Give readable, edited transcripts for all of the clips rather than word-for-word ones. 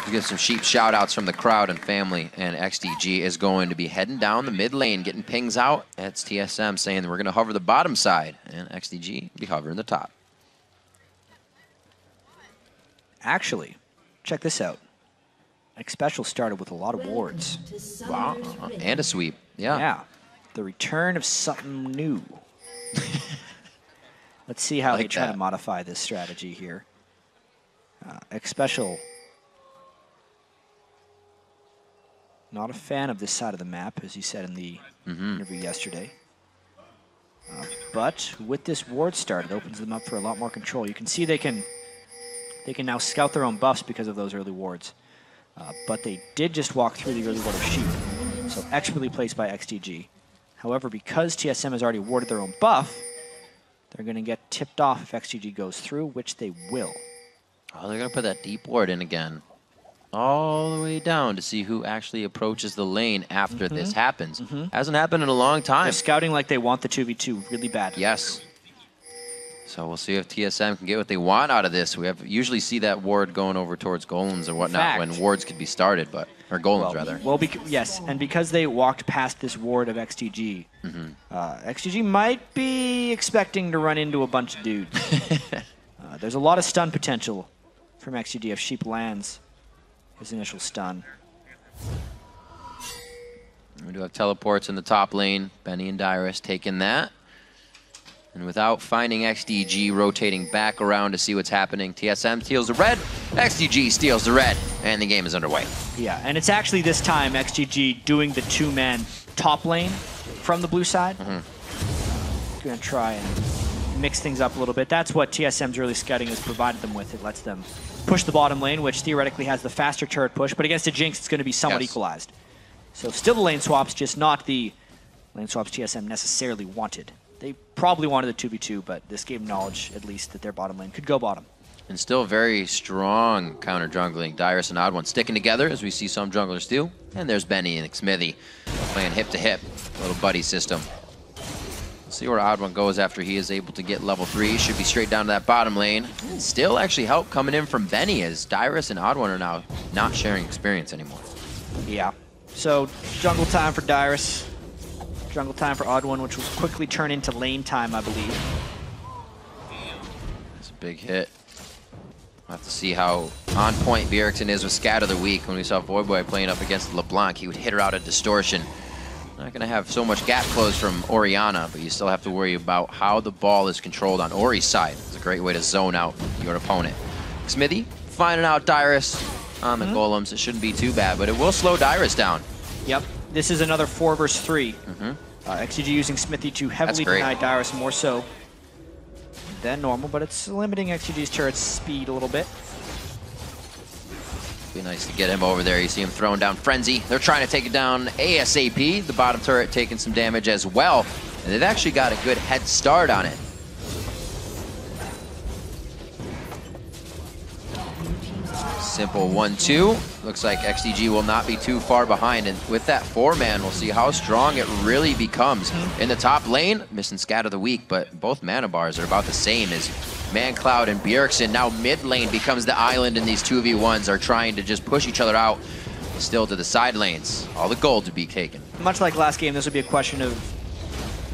We get some sheep shout-outs from the crowd and family, and XDG is going to be heading down the mid lane, getting pings out. That's TSM saying that we're going to hover the bottom side, and XDG be hovering the top. Actually, check this out. X Special started with a lot of wards. Wow, and a sweep, yeah. Yeah, the return of something new. Let's see how they try to modify this strategy here. X Special, not a fan of this side of the map, as he said in the interview yesterday. But with this ward start, it opens them up for a lot more control. You can see they can now scout their own buffs because of those early wards. But they did just walk through the early ward of sheep, so expertly placed by XDG. However, because TSM has already warded their own buff, they're going to get tipped off if XDG goes through, which they will. Oh, they're going to put that deep ward in again. All the way down to see who actually approaches the lane after this happens. Hasn't happened in a long time. They're scouting like they want the 2v2 really bad. Yes. So we'll see if TSM can get what they want out of this. We usually see that ward going over towards golems or whatnot when wards could be started, or golems rather. Well, yes, and because they walked past this ward of XDG, XDG might be expecting to run into a bunch of dudes. There's a lot of stun potential from XDG if Sheep lands his initial stun. We do have teleports in the top lane. Benny and Dyrus taking that. And without finding XDG rotating back around to see what's happening, TSM steals the red, XDG steals the red, and the game is underway. Yeah, and it's actually this time XDG doing the two-man top lane from the blue side. Going to try and mix things up a little bit. That's what TSM's early scouting has provided them with. It lets them push the bottom lane, which theoretically has the faster turret push, but against a Jinx, it's going to be somewhat equalized. So still the lane swaps, just not the lane swaps TSM necessarily wanted. They probably wanted a 2v2, but this gave knowledge, at least, that their bottom lane could go bottom. And still very strong counter jungling. Dyrus and Odd One sticking together, as we see some junglers do. And there's Benny and Smithy playing hip to hip, little buddy system. We'll see where Odd One goes after he is able to get level 3. Should be straight down to that bottom lane. And still actually help coming in from Benny, as Dyrus and Odd One are now not sharing experience anymore. Yeah. So jungle time for Dyrus. Jungle time for Odd One, which will quickly turn into lane time, I believe. That's a big hit. We'll have to see how on point Bjergsen is with Scat of the Week. When we saw Voyboy playing up against LeBlanc, he would hit her out of distortion. Not going to have so much gap close from Orianna, but you still have to worry about how the ball is controlled on Ori's side. It's a great way to zone out your opponent. Smithy finding out Dyrus on the golems. It shouldn't be too bad, but it will slow Dyrus down. Yep. This is another 4 versus 3. XDG using Smithy to heavily deny Dyrus more so than normal, but it's limiting XDG's turret's speed a little bit. Be nice to get him over there. You see him throwing down Frenzy. They're trying to take it down ASAP. The bottom turret taking some damage as well. And they've actually got a good head start on it. Simple 1-2. Looks like XDG will not be too far behind. And with that 4-man, we'll see how strong it really becomes. In the top lane, missing Scat of the Week, but both mana bars are about the same as ManCloud and Bjergsen. Now mid lane becomes the island, and these 2v1s are trying to just push each other out. Still to the side lanes. All the gold to be taken. Much like last game, this would be a question of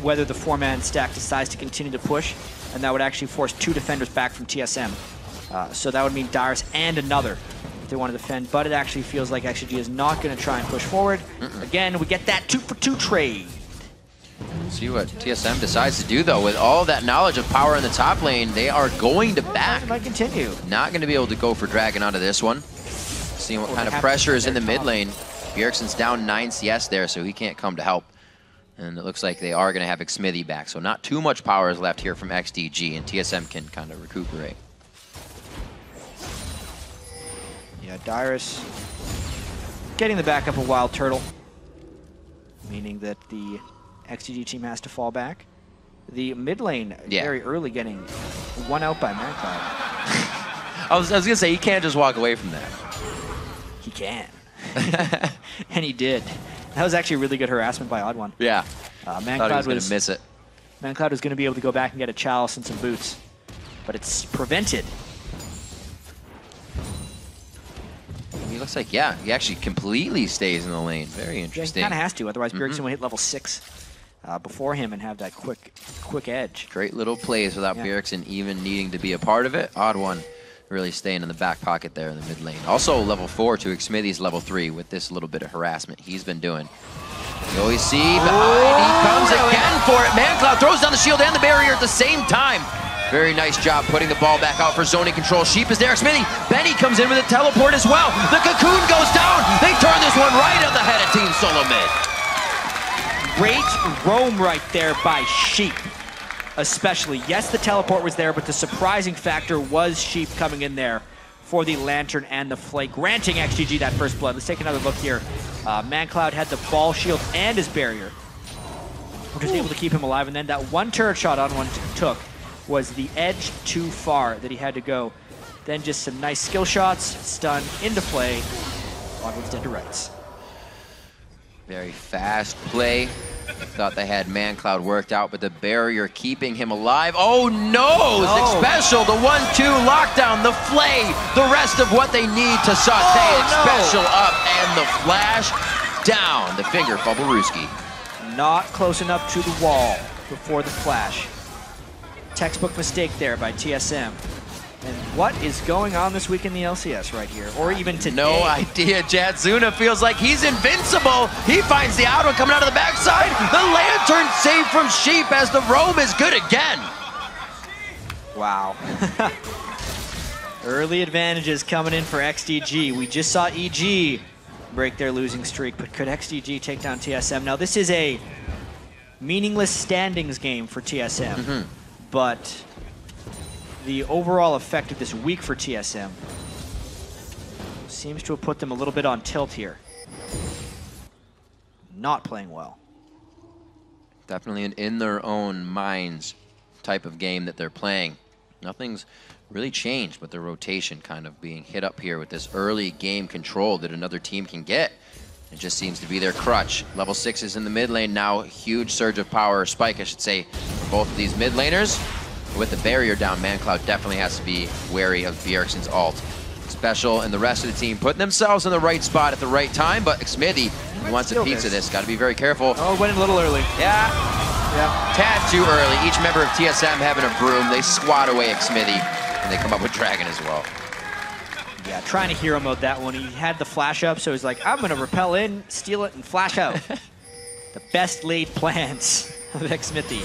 whether the 4-man stack decides to continue to push, and that would actually force 2 defenders back from TSM. So that would mean Dyrus and another if they want to defend, but it actually feels like XDG is not going to try and push forward. Again, we get that 2-for-2 trade. See what TSM decides to do, though. With all that knowledge of power in the top lane, they are going to back. It might continue. Not going to be able to go for Dragon onto this one. Seeing what kind of pressure is in the mid lane. Bjergsen's down 9 CS there, so he can't come to help. And it looks like they are going to have Xmithy back, so not too much power is left here from XDG, and TSM can kind of recuperate. Yeah, Dyrus getting the backup of Wild Turtle, meaning that the XDG team has to fall back. The mid lane very early getting 1 out by ManCloud. I was going to say, he can't just walk away from that. He can. And he did. That was actually really good harassment by Odd One. Yeah. ManCloud was going to miss it. ManCloud was going to be able to go back and get a chalice and some boots, but it's prevented. he looks like, yeah, he actually completely stays in the lane. Very interesting. Yeah, he kind of has to, otherwise Bjergsen will hit level 6 before him and have that quick edge. Great little plays without Bjergsen even needing to be a part of it. Odd one really staying in the back pocket there in the mid lane. Also level 4 to Xmithy's level 3 with this little bit of harassment he's been doing. You always see behind, he comes again for it. ManCloud throws down the shield and the barrier at the same time. Very nice job putting the ball back out for zoning control. Sheep is there, Xmithy. Benny comes in with a teleport as well. The cocoon goes down. They turn this one right on the head of Team Solo Mid. Great roam right there by Sheep, especially. Yes, the teleport was there, but the surprising factor was Sheep coming in there for the Lantern and the Flake, granting XDG that first blood. Let's take another look here. ManCloud had the ball shield and his barrier, which was able to keep him alive, and then that one turret shot on one took was the edge too far that he had to go. Then just some nice skill shots, stun into play. Oddwood's dead to rights. Very fast play. Thought they had ManCloud worked out, but the barrier keeping him alive. Oh no! Zig Special, the 1-2 lockdown, the flay, the rest of what they need to saute it. Special up and the flash down. The finger for Baruski. Not close enough to the wall before the flash. Textbook mistake there by TSM. And what is going on this week in the LCS right here? Or even today? No idea. Jad Zuna feels like he's invincible. He finds the auto coming out of the backside. The Lantern saved from Sheep as the roam is good again. Wow. Early advantages coming in for XDG. We just saw EG break their losing streak, but could XDG take down TSM? Now this is a meaningless standings game for TSM, but the overall effect of this week for TSM seems to have put them a little bit on tilt here. Not playing well. Definitely an in their own minds type of game that they're playing. Nothing's really changed, but the rotation kind of being hit up here with this early game control that another team can get. It just seems to be their crutch. Level 6 is in the mid lane now. Huge surge of power, or spike I should say, for both of these mid laners. With the barrier down, ManCloud definitely has to be wary of Bjergsen's ult. Special and the rest of the team putting themselves in the right spot at the right time, but Xmithy wants a piece of this. Got to be very careful. Oh, went a little early. Yeah. Tad too early. Each member of TSM having a broom. They swat away Xmithy, and they come up with Dragon as well. Yeah, trying to hero mode that one. He had the flash up, so he's like, I'm going to repel in, steal it, and flash out. The best laid plans of Xmithy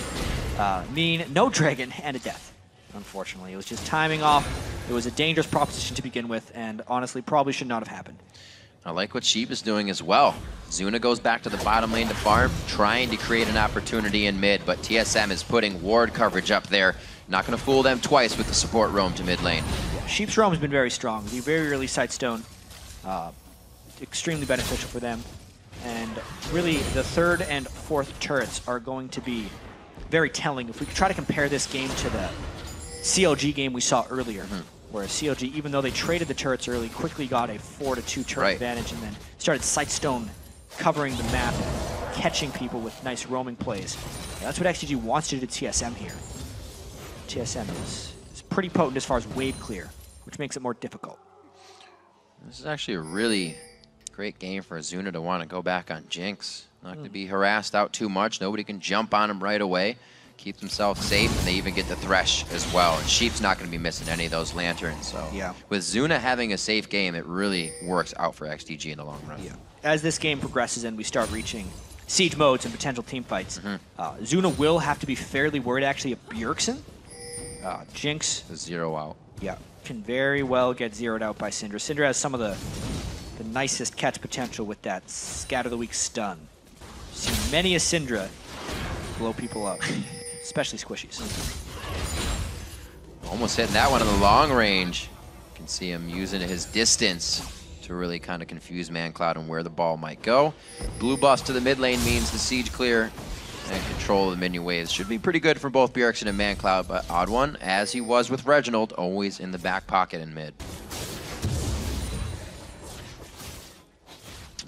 mean no Dragon and a death. Unfortunately, it was just timing off. It was a dangerous proposition to begin with, and honestly, probably should not have happened. I like what Sheep is doing as well. Zuna goes back to the bottom lane to farm, trying to create an opportunity in mid, but TSM is putting ward coverage up there. Not going to fool them twice with the support roam to mid lane. Yeah, Sheep's roam has been very strong. The very early Sightstone, extremely beneficial for them. And really, the third and fourth turrets are going to be very telling. If we could try to compare this game to the CLG game we saw earlier, where CLG, even though they traded the turrets early, quickly got a 4-2 turret advantage and then started Sightstone covering the map, catching people with nice roaming plays. Yeah, that's what XDG wants to do to TSM here. TSM is pretty potent as far as wave clear, which makes it more difficult. This is actually a really great game for Zuna to want to go back on Jinx. Not going to be harassed out too much. Nobody can jump on him right away. Keep themselves safe, and they even get the Thresh as well. And Sheep's not going to be missing any of those Lanterns. So with Zuna having a safe game, it really works out for XDG in the long run. Yeah. As this game progresses and we start reaching siege modes and potential team fights, Zuna will have to be fairly worried actually of Bjergsen. Jinx. The 0 out. Yeah, can very well get zeroed out by Syndra. Syndra has some of the nicest catch potential with that Scatter the Weak stun. Seen many a Syndra blow people up, especially squishies. Almost hitting that one in the long range. You can see him using his distance to really kind of confuse ManCloud and where the ball might go. Blue bust to the mid lane means the siege clear and control of the minion waves should be pretty good for both Bjergsen and ManCloud, but Odd One, as he was with Reginald, always in the back pocket in mid.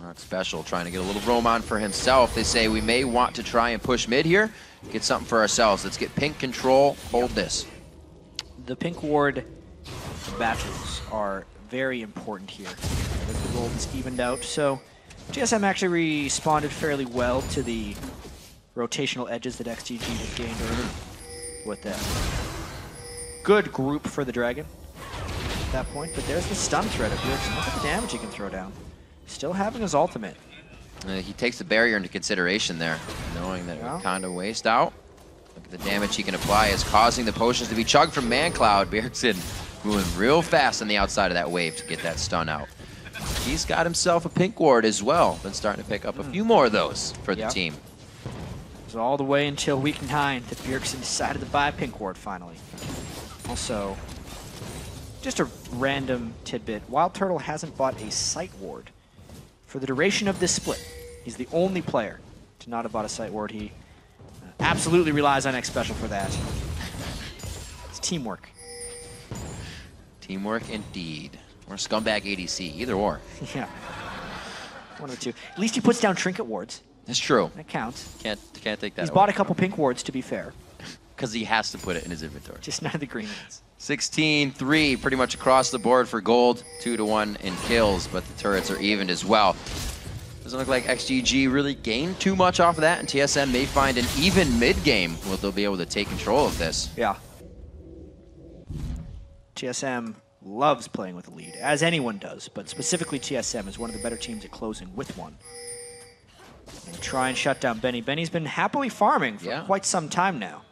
Not special, trying to get a little roam on for himself. They say we may want to try and push mid here, get something for ourselves. Let's get pink control, hold this. The pink ward battles are very important here. The gold is evened out, so TSM actually responded fairly well to the rotational edges that XDG had gained early with that. Good group for the Dragon at that point, but there's the stun threat of Bjergsen. Look at the damage he can throw down. Still having his ultimate. He takes the barrier into consideration there, knowing that it would kind of waste out. Look at the damage he can apply is causing the potions to be chugged from ManCloud. Bjergsen moving real fast on the outside of that wave to get that stun out. He's got himself a pink ward as well. Been starting to pick up a few more of those for the team. So all the way until week 9 that Bjergsen decided to buy a pink ward finally. Also, just a random tidbit, Wild Turtle hasn't bought a sight ward for the duration of this split. He's the only player to not have bought a sight ward. He absolutely relies on X Special for that. It's teamwork. Teamwork indeed. Or scumbag ADC, either or. Yeah. One of the two. At least he puts down trinket wards. That's true. That counts. Can't take that He's away. bought a couple pink wards, to be fair. Because he has to put it in his inventory. Just none of the green ones. 16-3 pretty much across the board for gold. 2-1 in kills, but the turrets are evened as well. Doesn't look like XDG really gained too much off of that, and TSM may find an even mid-game where they'll be able to take control of this. Yeah. TSM loves playing with a lead, as anyone does, but specifically TSM is one of the better teams at closing with one. And try and shut down Benny. Benny's been happily farming for quite some time now.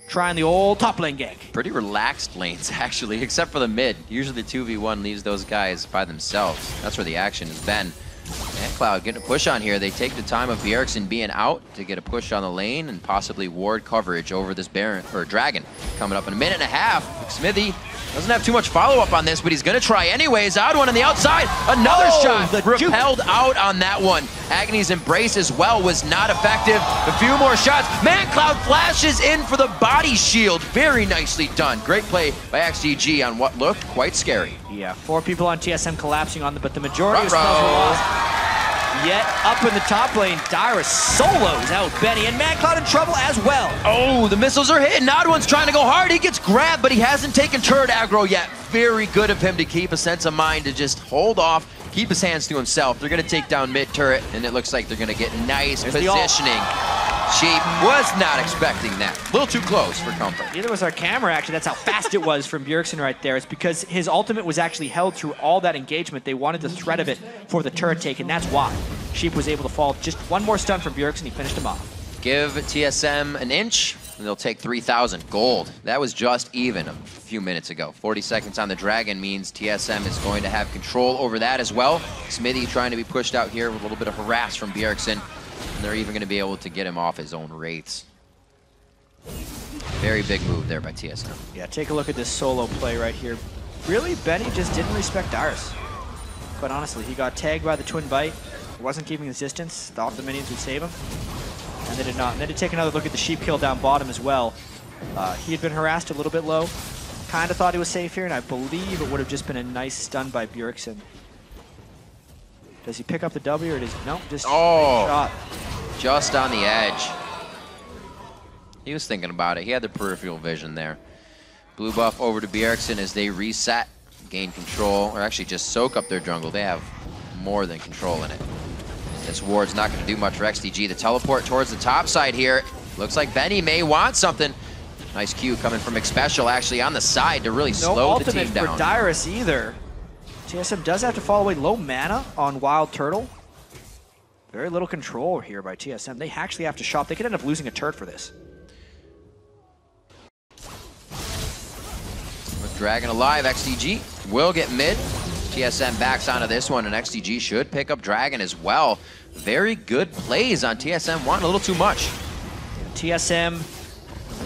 Trying the old top lane gank. Pretty relaxed lanes, actually, except for the mid. Usually the 2v1 leaves those guys by themselves. That's where the action has been. ManCloud getting a push on here. They take the time of Bjergsen being out to get a push on the lane and possibly ward coverage over this Baron or Dragon. Coming up in a minute and a half. Smithy doesn't have too much follow-up on this, but he's going to try anyways. Odd one on the outside. Another shot. Repelled out on that one. Agony's Embrace as well was not effective. A few more shots. ManCloud flashes in for the body shield. Very nicely done. Great play by XDG on what looked quite scary. Yeah, 4 people on TSM collapsing on them, but the majority of spells were lost. Yet up in the top lane, Dyrus solos out Benny, and ManCloud in trouble as well. Oh, the missiles are hitting. Odd One's trying to go hard. He gets grabbed, but he hasn't taken turret aggro yet. Very good of him to keep a sense of mind to just hold off, keep his hands to himself. They're going to take down mid turret, and it looks like they're going to get nice positioning. Sheep was not expecting that. A little too close for comfort. Neither was our camera, actually. That's how fast it was from Bjergsen right there. It's because his ultimate was actually held through all that engagement. They wanted the threat of it for the turret take, and that's why Sheep was able to fall. Just one more stun from Bjergsen, he finished him off. Give TSM an inch, and they'll take 3,000 gold. That was just even a few minutes ago. 40 seconds on the Dragon means TSM is going to have control over that as well. Smithy trying to be pushed out here with a little bit of harass from Bjergsen. And they're even going to be able to get him off his own wraiths. Very big move there by TSM. Yeah, take a look at this solo play right here. Really, Benny just didn't respect Dyrus. Quite honestly, he got tagged by the Twin Bite. He wasn't keeping his distance. Thought the minions would save him. And they did not. And then to take another look at the Sheep kill down bottom as well. He had been harassed a little bit low. Kind of thought he was safe here, and I believe it would have just been a nice stun by Bjergsen. Does he pick up the W, or does he? Nope, just shot. Just on the edge. He was thinking about it. He had the peripheral vision there. Blue buff over to Bjergsen as they reset, gain control, or actually just soak up their jungle. They have more than control in it. This ward's not going to do much for XDG. The teleport towards the top side here. Looks like Benny may want something. Nice Q coming from Xpecial actually on the side to really slow the team down. No ultimate for Dyrus either. TSM does have to fall away. Low mana on Wild Turtle. Very little control here by TSM. They actually have to shop. They could end up losing a turret for this. With Dragon alive, XDG will get mid. TSM backs onto this one, and XDG should pick up Dragon as well. Very good plays on TSM, wanting a little too much. TSM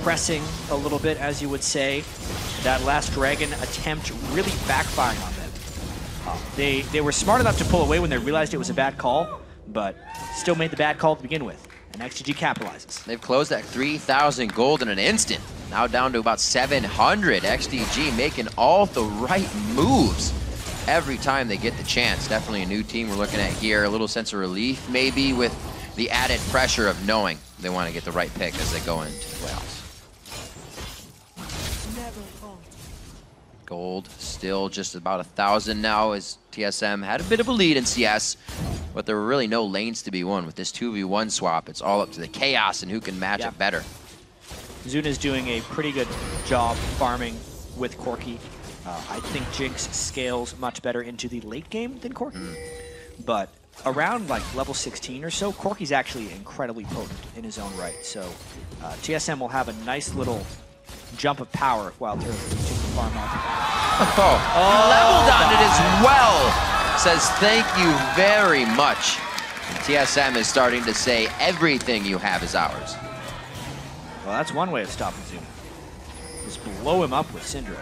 pressing a little bit, as you would say. That last Dragon attempt really backfiring on them. They were smart enough to pull away when they realized it was a bad call, but still made the bad call to begin with. And XDG capitalizes. They've closed that 3,000 gold in an instant. Now down to about 700. XDG making all the right moves every time they get the chance. Definitely a new team we're looking at here. A little sense of relief maybe with the added pressure of knowing they want to get the right pick as they go into the playoffs. Gold still just about 1,000 now, as TSM had a bit of a lead in CS, but there were really no lanes to be won. With this 2v1 swap, it's all up to the Chaos and who can match it better. Zuna's doing a pretty good job farming with Corki. I think Jinx scales much better into the late game than Corki, but around like level 16 or so, Corki's actually incredibly potent in his own right. So TSM will have a nice little jump of power if Wild Turtle can take the farm out. Leveled on it as well. Says thank you very much. TSM is starting to say everything you have is ours. Well, that's one way of stopping Zuna. Just blow him up with Syndra.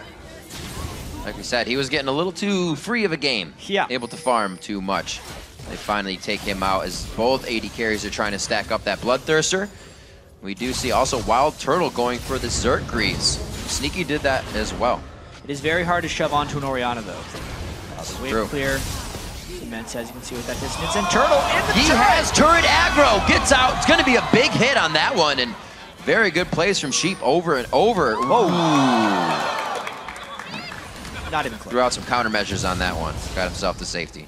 Like we said, he was getting a little too free of a game. Yeah. Able to farm too much. They finally take him out as both AD carries are trying to stack up that Bloodthirster. We do see also Wild Turtle going for the Zerg Greaves. Sneaky did that as well. It is very hard to shove onto an Orianna, though. The wave clear. Immense, as you can see with that distance. And Turtle in the turret! He has turret aggro! Gets out. It's going to be a big hit on that one. And very good plays from Sheep over and over. Whoa! Not even close. Threw out some countermeasures on that one. Got himself to safety.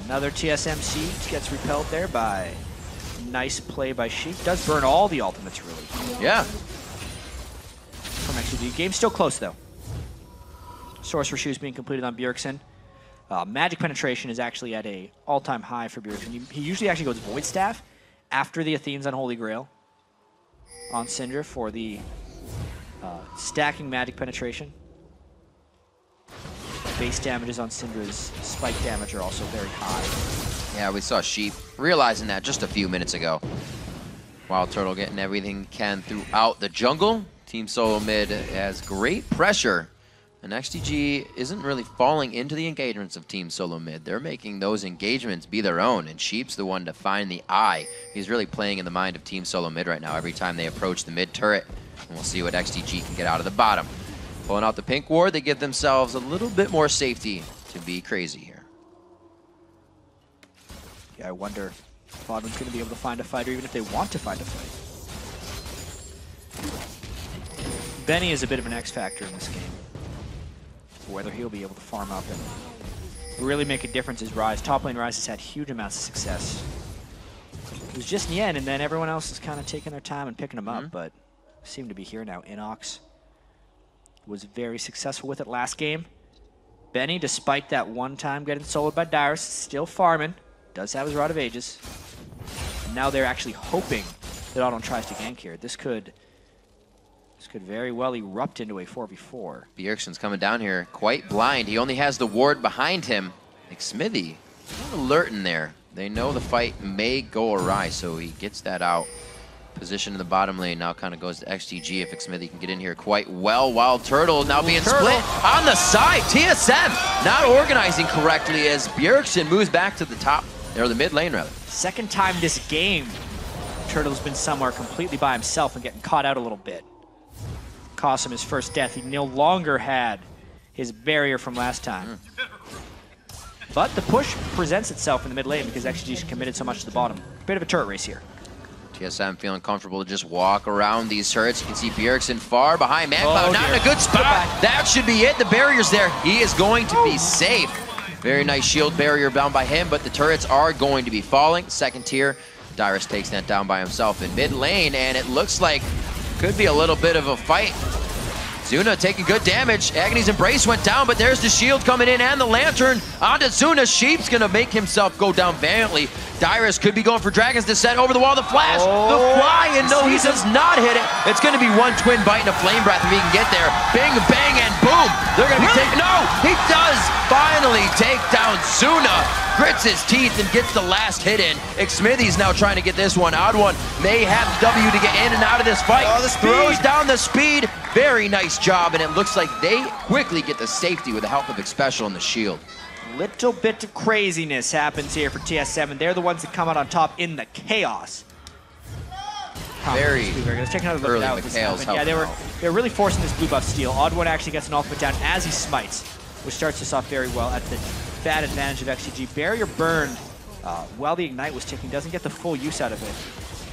Another TSM siege gets repelled there by nice play by Sheep. Does burn all the ultimates, really. Yeah. From XDG. Game's still close, though. Sorcerer Shoes being completed on Bjergsen. Magic penetration is actually at a all-time high for Bjergsen. He usually actually goes Void Staff after the Athene's Unholy Grail on Syndra for the stacking magic penetration. Base damages on Syndra's spike damage are also very high. Yeah, we saw Sheep realizing that just a few minutes ago. Wild Turtle getting everything he can throughout the jungle. Team Solo Mid has great pressure, and XDG isn't really falling into the engagements of Team Solo Mid. They're making those engagements be their own, and Sheep's the one to find the eye. He's really playing in the mind of Team Solo Mid right now every time they approach the mid turret, and we'll see what XDG can get out of the bottom. Pulling out the pink ward, they give themselves a little bit more safety to be crazy here. Yeah, I wonder if Bodwin's going to be able to find a fight, or even if they want to find a fight. Benny is a bit of an X factor in this game. Whether he'll be able to farm up and really make a difference is Ryze. Top lane Ryze has had huge amounts of success. It was just Nien, and then everyone else is kind of taking their time and picking him up, but seem to be here now. Inox was very successful with it last game. Benny, despite that one time getting soloed by Dyrus, still farming. Does have his Rod of Ages. And now they're actually hoping that Autumn tries to gank here. This could very well erupt into a 4v4. Bjergsen's coming down here quite blind. He only has the ward behind him. Like Smithy, alert in there. They know the fight may go awry, so he gets that out. Position in the bottom lane now kind of goes to XDG if Xmithy can get in here quite well. Wild Turtle now being split on the side. TSM not organizing correctly as Bjergsen moves back to the top, or the mid lane rather. Second time this game, Turtle's been somewhere completely by himself and getting caught out a little bit. Cost him his first death. He no longer had his barrier from last time. But the push presents itself in the mid lane because XG's committed so much to the bottom. Bit of a turret race here. TSM feeling comfortable to just walk around these turrets. You can see Bjergsen far behind ManCloud, not in a good spot. That should be it. The barrier's there. He is going to be safe. Very nice shield barrier bound by him, but the turrets are going to be falling. Second tier, Dyrus takes that down by himself in mid lane, and it looks like could be a little bit of a fight. Zuna taking good damage. Agony's Embrace went down, but there's the shield coming in and the Lantern onto Zuna. Sheep's gonna make himself go down valiantly. Dyrus could be going for Dragon's Descent over the wall. The flash, the fly, and no, he does not hit it. It's gonna be one Twin Bite and a Flame Breath if he can get there. Bing, bang, and boom. They're gonna be taking, no, he does finally take down Zuna. Grits his teeth and gets the last hit in. Xmithy's now trying to get this one. Odd One may have the W to get in and out of this fight. Throws down the speed. Very nice job, and it looks like they quickly get the safety with the help of Xpecial and the shield. Little bit of craziness happens here for TS7, and they're the ones that come out on top in the chaos. Very Let's take another look early at how this happened. Yeah, they were really forcing this blue buff steal. Odd One actually gets an ultimate down as he smites, which starts us off very well at the bad advantage of XDG. Barrier burned while the Ignite was ticking, doesn't get the full use out of it.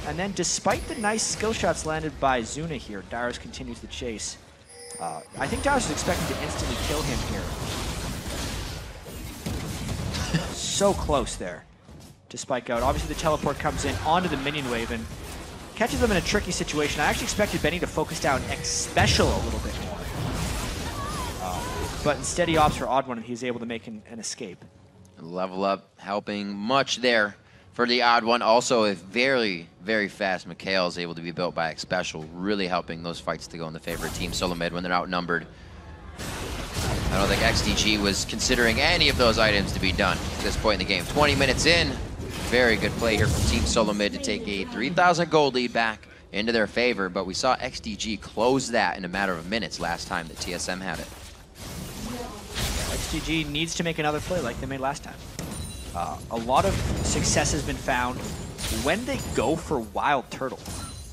And then despite the nice skill shots landed by Zuna here, Dyrus continues the chase. I think Darius is expecting to instantly kill him here. So close there to spike out. Obviously the teleport comes in onto the minion wave and catches them in a tricky situation. I actually expected Benny to focus down X Special a little bit more. But instead he opts for Odd One and he's able to make an escape. Level up helping much there for the Odd One. Also a very, very fast Mikhail is able to be built by X Special, really helping those fights to go in the favor of Team Solo Mid when they're outnumbered. I don't think XDG was considering any of those items to be done at this point in the game. 20 minutes in, very good play here from Team Solo Mid to take a 3,000 gold lead back into their favor, but we saw XDG close that in a matter of minutes last time that TSM had it. XDG needs to make another play like they made last time. A lot of success has been found when they go for Wild Turtle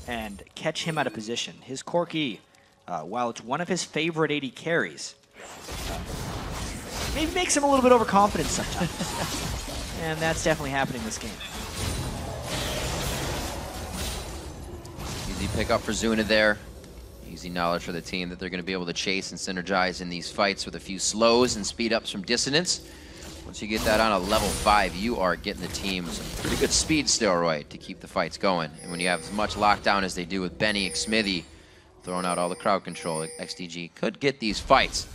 and catch him out of position. His Corki, while it's one of his favorite AD carries, maybe makes him a little bit overconfident sometimes. And that's definitely happening this game. Easy pickup for Zuna there. Easy knowledge for the team that they're going to be able to chase and synergize in these fights with a few slows and speed ups from dissonance. Once you get that on a level 5, you are getting the team some pretty good speed steroid to keep the fights going. And when you have as much lockdown as they do with Benny and Smithy, throwing out all the crowd control, XDG could get these fights.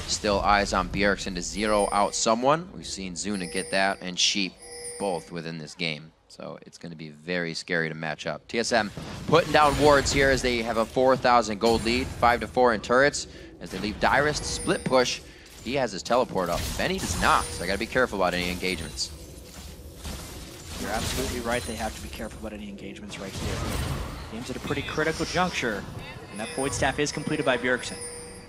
Still eyes on Bjergsen to zero out someone. We've seen Zuna get that and Sheep both within this game. So it's going to be very scary to match up. TSM putting down wards here as they have a 4,000 gold lead, 5-4 in turrets. As they leave Dyrus to split push, he has his teleport up. Benny does not, so I got to be careful about any engagements. You're absolutely right. They have to be careful about any engagements right here. Game's at a pretty critical juncture, and that Void Staff is completed by Bjergsen.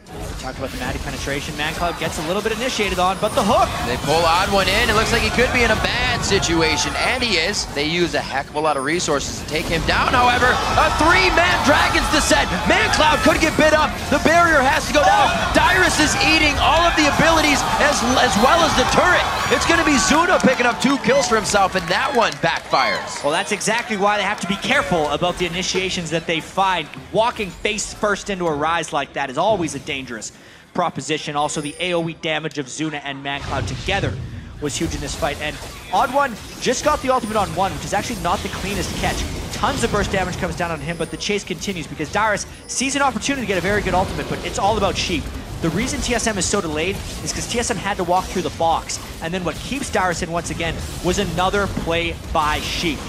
We talked about the Maddie penetration. ManCloud gets a little bit initiated on, but the hook! They pull Odd One in. It looks like he could be in a bad situation, and he is. They use a heck of a lot of resources to take him down, however. A 3-man Dragon's Descent. ManCloud could get bit up. The barrier has to go down. Dyrus is eating all of the abilities as well as the turret. It's going to be Zuna picking up 2 kills for himself, and that one backfires. Well, that's exactly why they have to be careful about the initiations that they find. Walking face first into a rise like that is always a dangerous proposition. Also, the AoE damage of Zuna and ManCloud together was huge in this fight. And Odd One just got the ultimate on 1, which is actually not the cleanest catch. Tons of burst damage comes down on him, but the chase continues because Dyrus sees an opportunity to get a very good ultimate, but it's all about Sheep. The reason TSM is so delayed is because TSM had to walk through the box, and then what keeps Dyrus in once again was another play by Sheep.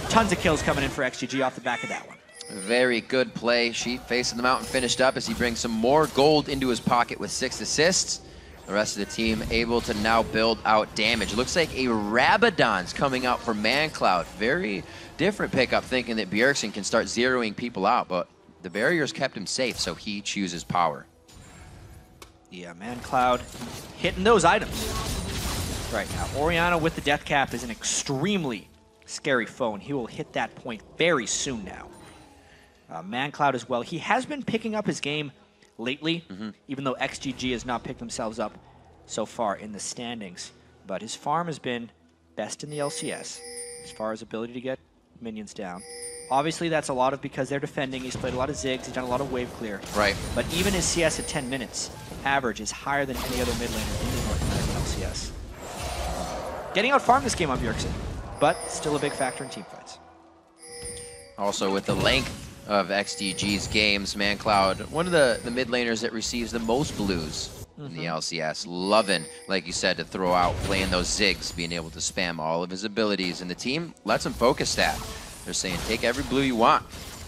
Tons of kills coming in for XGG off the back of that one. Very good play. Sheep facing the mountain finished up as he brings some more gold into his pocket with 6 assists. The rest of the team able to now build out damage. Looks like a Rabadon's coming out for ManCloud. Very different pickup, thinking that Bjergsen can start zeroing people out, but the barriers kept him safe, so he chooses power. Yeah, ManCloud hitting those items right now. Orianna with the death cap is an extremely scary foe, and he will hit that point very soon now. ManCloud as well. He has been picking up his game lately, even though XGG has not picked themselves up so far in the standings. But his farm has been best in the LCS as far as ability to get minions down. Obviously, that's a lot of because they're defending. He's played a lot of Ziggs. He's done a lot of wave clear. Right. But even his CS at 10 minutes average is higher than any other mid laner in the North American LCS. Getting out farm this game on Bjergsen, but still a big factor in team fights. Also, with the length of XDG's games, ManCloud, one of the mid laners that receives the most blues in the LCS. Loving, like you said, to throw out, playing those Ziggs, being able to spam all of his abilities. And the team lets him focus that. They're saying, take every blue you want.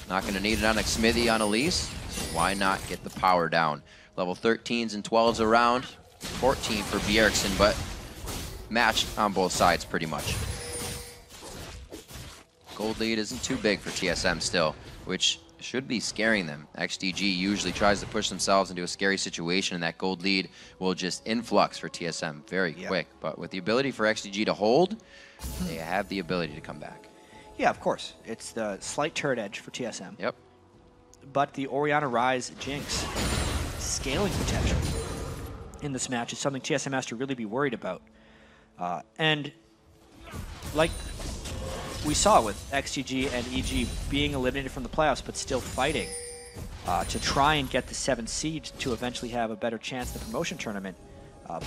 Not going to need it on a Smithy on Elise. So why not get the power down? Level 13s and 12s around. 14 for Bjergsen, but matched on both sides pretty much. Gold lead isn't too big for TSM still, which should be scaring them. XDG usually tries to push themselves into a scary situation, and that gold lead will just influx for TSM very quick. But with the ability for XDG to hold, they have the ability to come back. Yeah, of course. It's the slight turret edge for TSM. Yep. But the Orianna Rise Jinx scaling potential in this match is something TSM has to really be worried about. And like we saw with XGG and EG being eliminated from the playoffs but still fighting, to try and get the 7th seed to eventually have a better chance in the promotion tournament.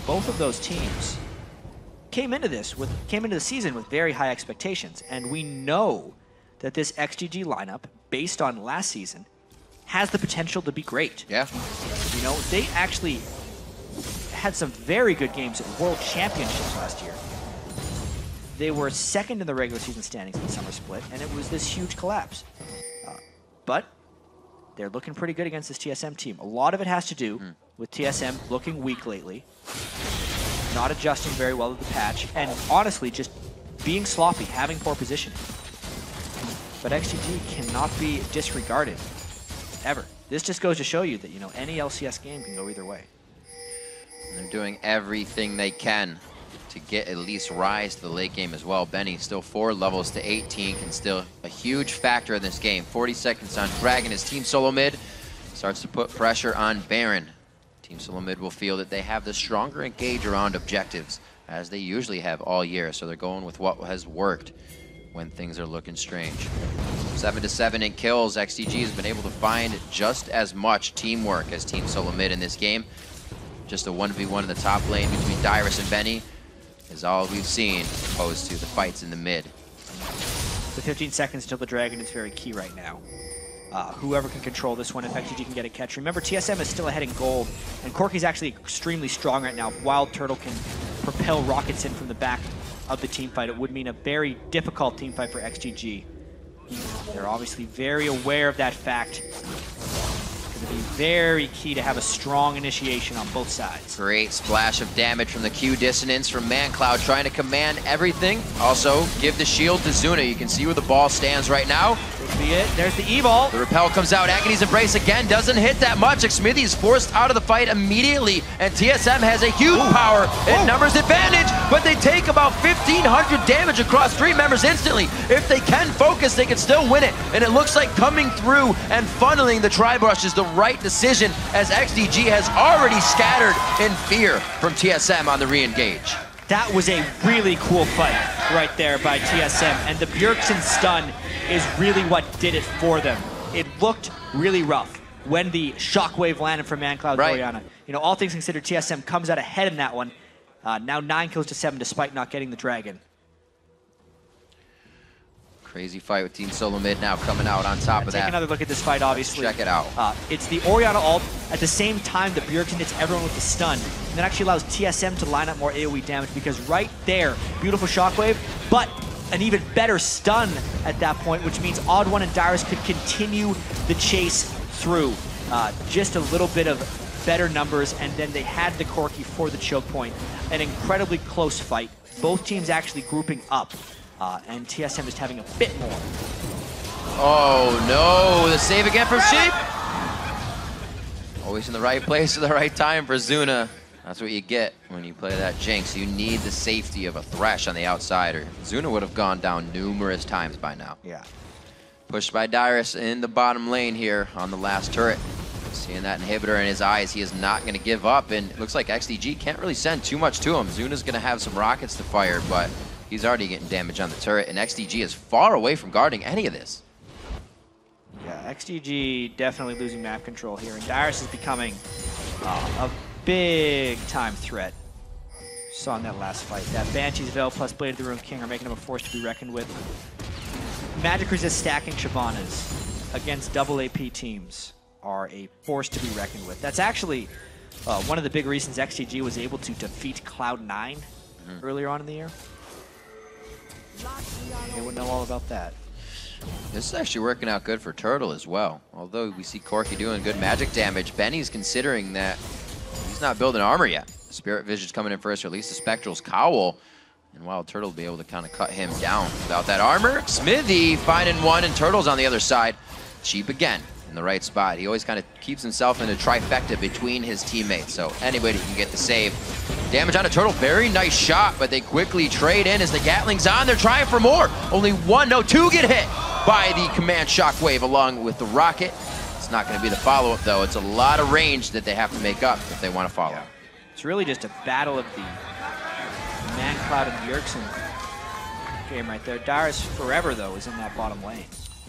Both of those teams came into the season with very high expectations, and we know that this XDG lineup, based on last season, has the potential to be great. Yeah. You know, they actually had some very good games at World Championships last year. They were second in the regular season standings in the summer split, and it was this huge collapse. But they're looking pretty good against this TSM team. A lot of it has to do with TSM looking weak lately, not adjusting very well to the patch, and honestly just being sloppy, having poor positioning. But XDG cannot be disregarded, ever. This just goes to show you that, you know, any LCS game can go either way. And they're doing everything they can to get at least rise to the late game as well. Benny still 4 levels to 18, can still a huge factor in this game. 40 seconds on Dragon. His team solo mid starts to put pressure on Baron. Team solo mid will feel that they have the stronger engage around objectives, as they usually have all year. So they're going with what has worked when things are looking strange. 7-7 in kills. XDG has been able to find just as much teamwork as Team solo mid in this game. Just a 1v1 in the top lane between Dyrus and Benny is all we've seen, opposed to the fights in the mid. The 15 seconds till the Dragon is very key right now. Whoever can control this one, if XDG can get a catch. Remember, TSM is still ahead in gold, and Corki's actually extremely strong right now. Wild Turtle can propel rockets in from the back of the team fight. It would mean a very difficult team fight for XDG. They're obviously very aware of that fact. It's going to be very key to have a strong initiation on both sides. Great splash of damage from the Q dissonance from ManCloud, trying to command everything. Also, give the shield to Zuna. You can see where the ball stands right now. Could be it. There's the E-ball. The repel comes out. Agony's Embrace again doesn't hit that much. Smithy is forced out of the fight immediately, and TSM has a huge power and numbers advantage, but they take about 1,500 damage across 3 members instantly. If they can focus, they can still win it, and it looks like coming through and funneling the Tri-Brush is the right decision, as XDG has already scattered in fear from TSM on the re-engage. That was a really cool fight right there by TSM, and the Bjergsen stun is really what did it for them. It looked really rough when the shockwave landed from ManCloud's Orianna. You know, all things considered, TSM comes out ahead in that one. Now 9 kills to 7 despite not getting the Dragon. Crazy fight with Team solo mid now coming out on top of that. Take another look at this fight, obviously. Check it out. It's the Orianna ult at the same time that Bjergsen hits everyone with the stun. And that actually allows TSM to line up more AoE damage, because right there, beautiful shockwave, but an even better stun at that point, which means Odd One and Dyrus could continue the chase through. Just a little bit of better numbers, and then they had the Corki for the choke point. An incredibly close fight. Both teams actually grouping up. And TSM just having a bit more. Oh no, the save again from Sheep. Always in the right place at the right time for Zuna. That's what you get when you play that Jinx. You need the safety of a Thresh on the outside, or Zuna would have gone down numerous times by now. Yeah. Pushed by Dyrus in the bottom lane here on the last turret. Seeing that inhibitor in his eyes, he is not going to give up, and it looks like XDG can't really send too much to him. Zuna's going to have some rockets to fire, but he's already getting damage on the turret, and XDG is far away from guarding any of this. Yeah, XDG definitely losing map control here, and Dyrus is becoming a big-time threat. Saw in that last fight. That Banshee's Veil plus Blade of the Ruined King are making him a force to be reckoned with. Magic Resist stacking Shyvanas against double AP teams are a force to be reckoned with. That's actually one of the big reasons XDG was able to defeat Cloud9 earlier on in the year. They would know all about that. This is actually working out good for Turtle as well. Although we see Corki doing good magic damage, Benny's considering that he's not building armor yet. Spirit Vision's coming in first, or at least the Spectral's Cowl. And Wild Turtle will be able to kind of cut him down without that armor. Smithy finding one, and Turtle's on the other side. Cheap again in the right spot. He always kind of keeps himself in a trifecta between his teammates, so anybody can get the save. Damage on a Turtle, very nice shot, but they quickly trade in as the Gatling's on. They're trying for more. Only 1, no, 2 get hit by the command shockwave along with the rocket. It's not going to be the follow-up, though. It's a lot of range that they have to make up if they want to follow. Yeah. It's really just a battle of the ManCloud and Bjergsen game right there. Dyrus forever, though, is in that bottom lane.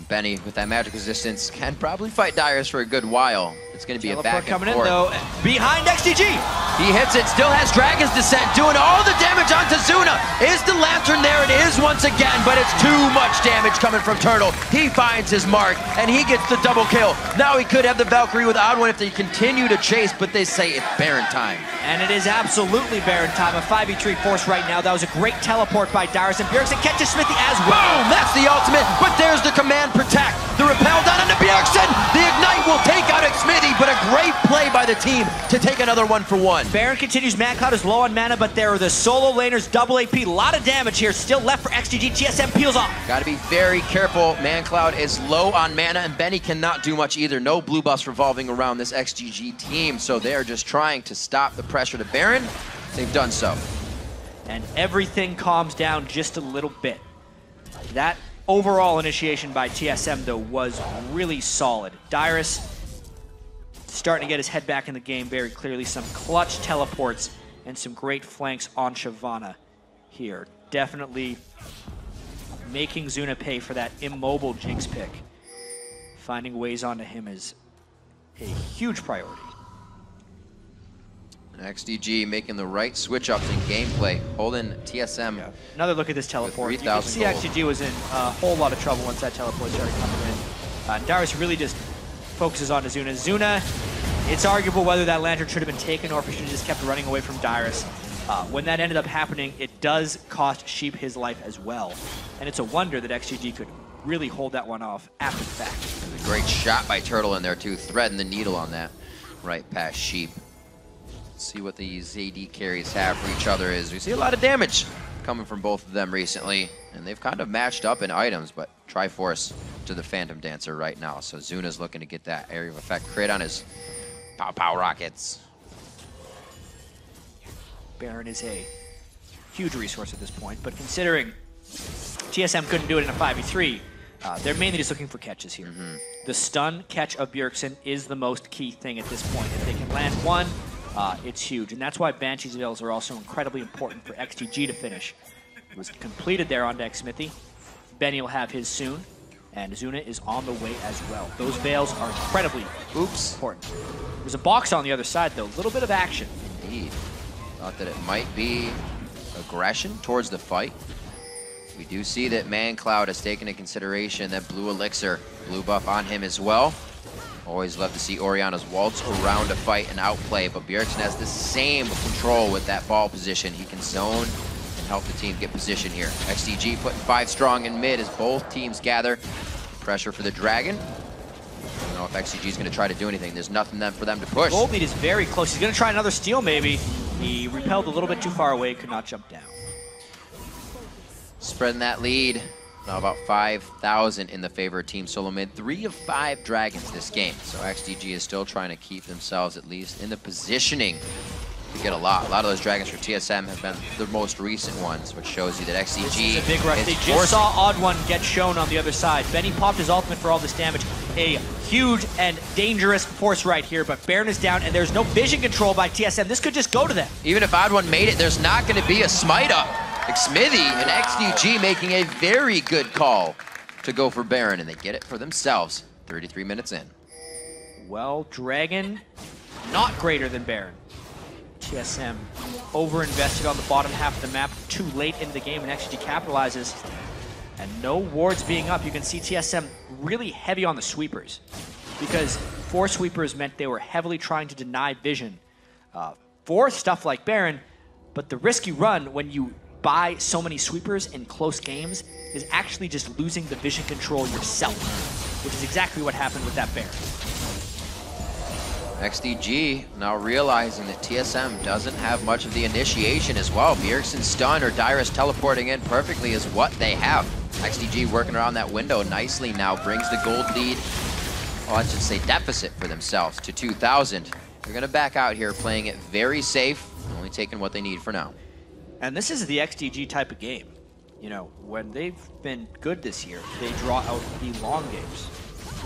Benny, with that magic resistance, can probably fight Dyrus for a good while. It's going to be a back and coming forth. in, though. Behind XDG! He hits it, still has Dragon's Descent, doing all the damage onto Zuna. Is the Lantern there? It is once again, but it's too much damage coming from Turtle. He finds his mark, and he gets the double kill. Now he could have the Valkyrie with Odd One if they continue to chase, but they say it's Baron time. And it is absolutely Baron time. A 5v3 force right now. That was a great teleport by Dyrus, and Bjergsen catches Smithy as well. Boom! That's the ultimate, but there's the command protect. The repel down into Bjergsen. The ignite will take out Smithy, but a great play by the team to take another 1-for-1. Baron continues. ManCloud is low on mana, but there are the solo laners, double AP. A lot of damage here. Still left for XDG. TSM peels off. Got to be very careful. ManCloud is low on mana, and Benny cannot do much either. No blue buffs revolving around this XDG team, so they're just trying to stop the pressure to Baron. They've done so. And everything calms down just a little bit. That overall initiation by TSM, though, was really solid. Dyrus starting to get his head back in the game very clearly. Some clutch teleports and some great flanks on Shyvana here. Definitely making Zuna pay for that immobile Jinx pick. Finding ways onto him is a huge priority. And XDG making the right switch ups in gameplay, holding TSM. Yeah. Another look at this teleport. You can see gold. XDG was in a whole lot of trouble once that teleport started coming in. Dyrus really just focuses on Zuna. Zuna, it's arguable whether that Lantern should have been taken or if he should have just kept running away from Dyrus. When that ended up happening, it does cost Sheep his life as well. And it's a wonder that XGG could really hold that one off after the fact. A great shot by Turtle in there too, threading the needle on that right past Sheep. Let's see what these AD carries have for each other is. We see a lot of damage coming from both of them recently, and they've kind of matched up in items, but Triforce to the Phantom Dancer right now. So Zuna's looking to get that area of effect crit on his Pow Pow rockets. Baron is a huge resource at this point, but considering TSM couldn't do it in a 5v3, they're mainly just looking for catches here. The stun catch of Bjergsen is the most key thing at this point. If they can land one, it's huge, and that's why Banshee's Veils are also incredibly important for XDG to finish. It was completed there on deck Smithy. Benny will have his soon, and Zuna is on the way as well. Those Veils are incredibly important. There's a box on the other side, though. A little bit of action. Indeed. Thought that it might be aggression towards the fight. We do see that ManCloud has taken into consideration that blue elixir, blue buff on him as well. Always love to see Orianna's waltz around a fight and outplay, but Bjergsen has the same control with that ball position. He can zone and help the team get position here. XDG putting 5 strong in mid as both teams gather. Pressure for the Dragon. I don't know if XDG is going to try to do anything. There's nothing for them to push. Gold lead is very close. He's going to try another steal maybe. He repelled a little bit too far away, could not jump down. Spreading that lead. Now about 5,000 in the favor of Team Solo Mid. 3 of 5 Dragons this game. So XDG is still trying to keep themselves at least in the positioning to get a lot. A lot of those Dragons for TSM have been the most recent ones, which shows you that XDG this is a big rush. They just saw Odd One get shown on the other side. Benny popped his ultimate for all this damage. A huge and dangerous force right here, but Baron is down, and there's no vision control by TSM. This could just go to them. Even if Odd One made it, there's not going to be a smite up. Smithy and XDG making a very good call to go for Baron, and they get it for themselves 33 minutes in. Well, Dragon, not greater than Baron. TSM over-invested on the bottom half of the map too late into the game, and XDG capitalizes. And no wards being up. You can see TSM really heavy on the sweepers, because 4 sweepers meant they were heavily trying to deny vision for stuff like Baron, but the risk you run when you buy so many sweepers in close games is actually just losing the vision control yourself, which is exactly what happened with that Baron. XDG now realizing that TSM doesn't have much of the initiation as well. Bjergsen's stun or Dyrus teleporting in perfectly is what they have. XDG working around that window nicely now brings the gold lead, well, I should say deficit for themselves to 2,000. They're going to back out here playing it very safe, only taking what they need for now. And this is the XDG type of game. You know, when they've been good this year, they draw out the long games.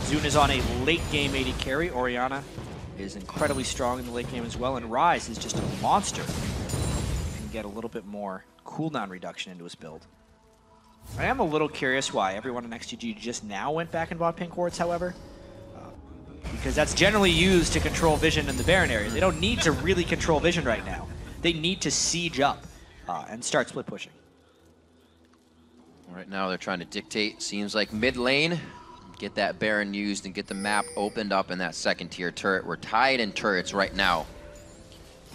Zuna's on a late game AD carry. Orianna is incredibly strong in the late game as well, and Ryze is just a monster. Can get a little bit more cooldown reduction into his build. I am a little curious why everyone in XDG just now went back and bought pink wards, however. Because that's generally used to control vision in the Baron area. They don't need to really control vision right now. They need to siege up and start split pushing. Right now they're trying to dictate, seems like mid lane, get that Baron used and get the map opened up in that second tier turret. We're tied in turrets right now.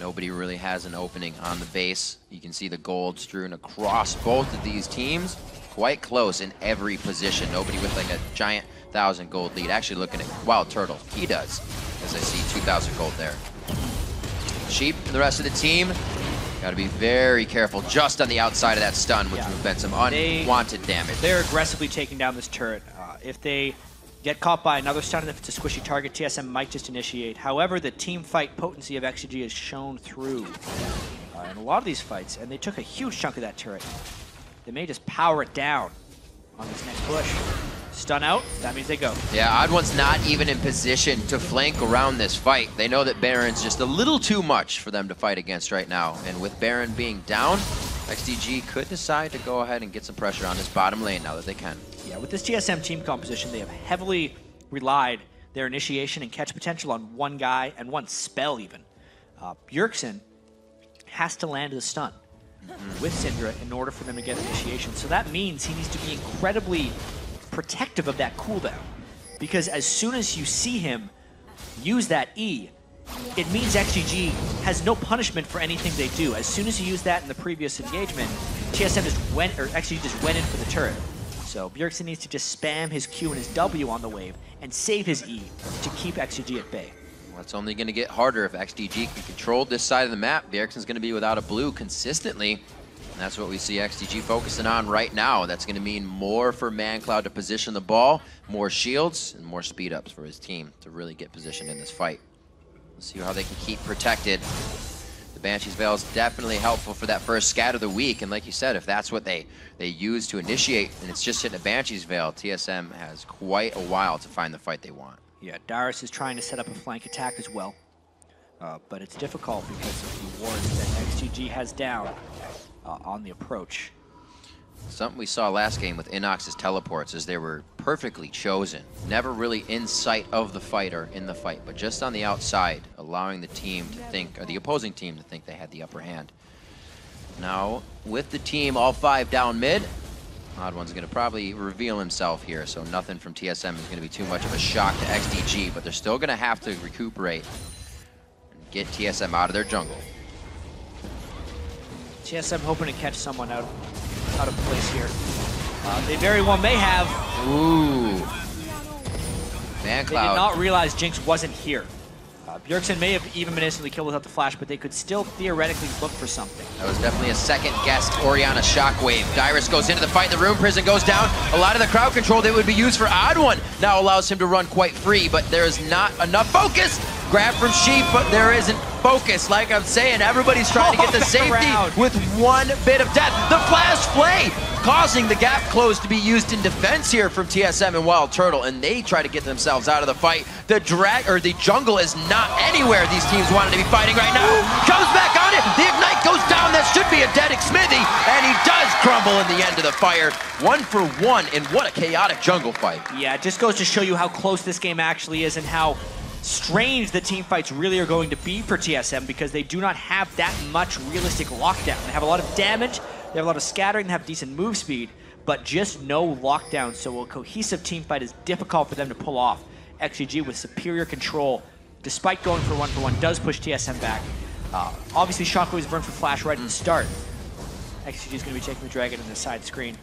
Nobody really has an opening on the base. You can see the gold strewn across both of these teams. Quite close in every position. Nobody with like a giant 1,000 gold lead. Actually looking at Wild Turtle, he does, as I see 2,000 gold there. Sheep and the rest of the team, got to be very careful just on the outside of that stun, which would have been some unwanted damage. They're aggressively taking down this turret. If they get caught by another stun, and if it's a squishy target, TSM might just initiate. However, the team fight potency of XDG has shown through in a lot of these fights, and they took a huge chunk of that turret. They may just power it down on this next push. Stun out, that means they go. Yeah, Odd1's not even in position to flank around this fight. They know that Baron's just a little too much for them to fight against right now. And with Baron being down, XDG could decide to go ahead and get some pressure on this bottom lane now that they can. Yeah, with this TSM team composition, they have heavily relied their initiation and catch potential on one guy and one spell even. Bjergsen has to land the stun with Syndra in order for them to get initiation. So that means he needs to be incredibly protective of that cooldown, because as soon as you see him use that E, it means XDG has no punishment for anything they do. As soon as you use that in the previous engagement, TSM just went, or XDG just went in for the turret. So Bjergsen needs to just spam his Q and his W on the wave and save his E to keep XDG at bay. Well, it's only going to get harder if XDG can control this side of the map. Bjergsen's going to be without a blue consistently. And that's what we see XDG focusing on right now. That's going to mean more for ManCloud to position the ball, more shields, and more speed-ups for his team to really get positioned in this fight. Let's see how they can keep protected. The Banshee's Veil is definitely helpful for that first scat of the week. And like you said, if that's what they use to initiate, and it's just hitting a Banshee's Veil, TSM has quite a while to find the fight they want. Yeah, Darius is trying to set up a flank attack as well. But it's difficult because of the wards that XDG has down on the approach. Something we saw last game with Inox's teleports is they were perfectly chosen. Never really in sight of the fight or in the fight, but just on the outside, allowing the team to think, or the opposing team to think they had the upper hand. Now, with the team all 5 down mid, Odd1's going to probably reveal himself here, so nothing from TSM is going to be too much of a shock to XDG, but they're still going to have to recuperate and get TSM out of their jungle. TSM hoping to catch someone out of place here. They very well may have. Ooh. ManCloud. They did not realize Jinx wasn't here. Bjergsen may have even been instantly killed without the flash, but they could still theoretically look for something. That was definitely a second-guessed Orianna shockwave. Dyrus goes into the fight, the Rune Prison goes down. A lot of the crowd control that would be used for Odd1 now allows him to run quite free, but there is not enough focus. Grab from Sheep, but there isn't focus. Like I'm saying, everybody's trying to get the safety with one bit of death. The Flash Flay causing the gap close to be used in defense here from TSM and Wild Turtle, and they try to get themselves out of the fight. The jungle is not anywhere these teams wanted to be fighting right now. Comes back on it, the Ignite goes down, that should be a dead Xmithy, and he does crumble in the end of the fire. 1 for 1 in what a chaotic jungle fight. Yeah, it just goes to show you how close this game actually is and how strange the team fights really are going to be for TSM, because they do not have that much realistic lockdown. They have a lot of damage, they have a lot of scattering, they have decent move speed, but just no lockdown, so a cohesive team fight is difficult for them to pull off. XDG with superior control, despite going for 1 does push TSM back. Obviously Shockwave's burned for flash right at the start. XDG is going to be taking the dragon in the side screen.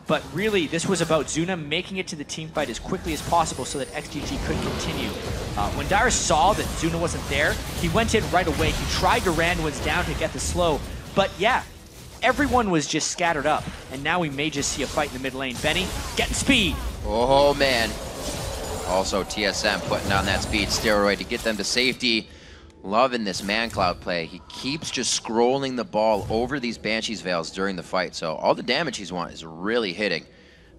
But really, this was about Zuna making it to the team fight as quickly as possible so that XDG could continue. When Dyrus saw that Zuna wasn't there, he went in right away. He tried to Randuin's down to get the slow. But yeah, everyone was just scattered up. And now we may just see a fight in the mid lane. Benny, getting speed. Oh, man. Also, TSM putting on that speed steroid to get them to safety. Loving this ManCloud play. He keeps just scrolling the ball over these Banshee's Veils during the fight, so all the damage he's won is really hitting.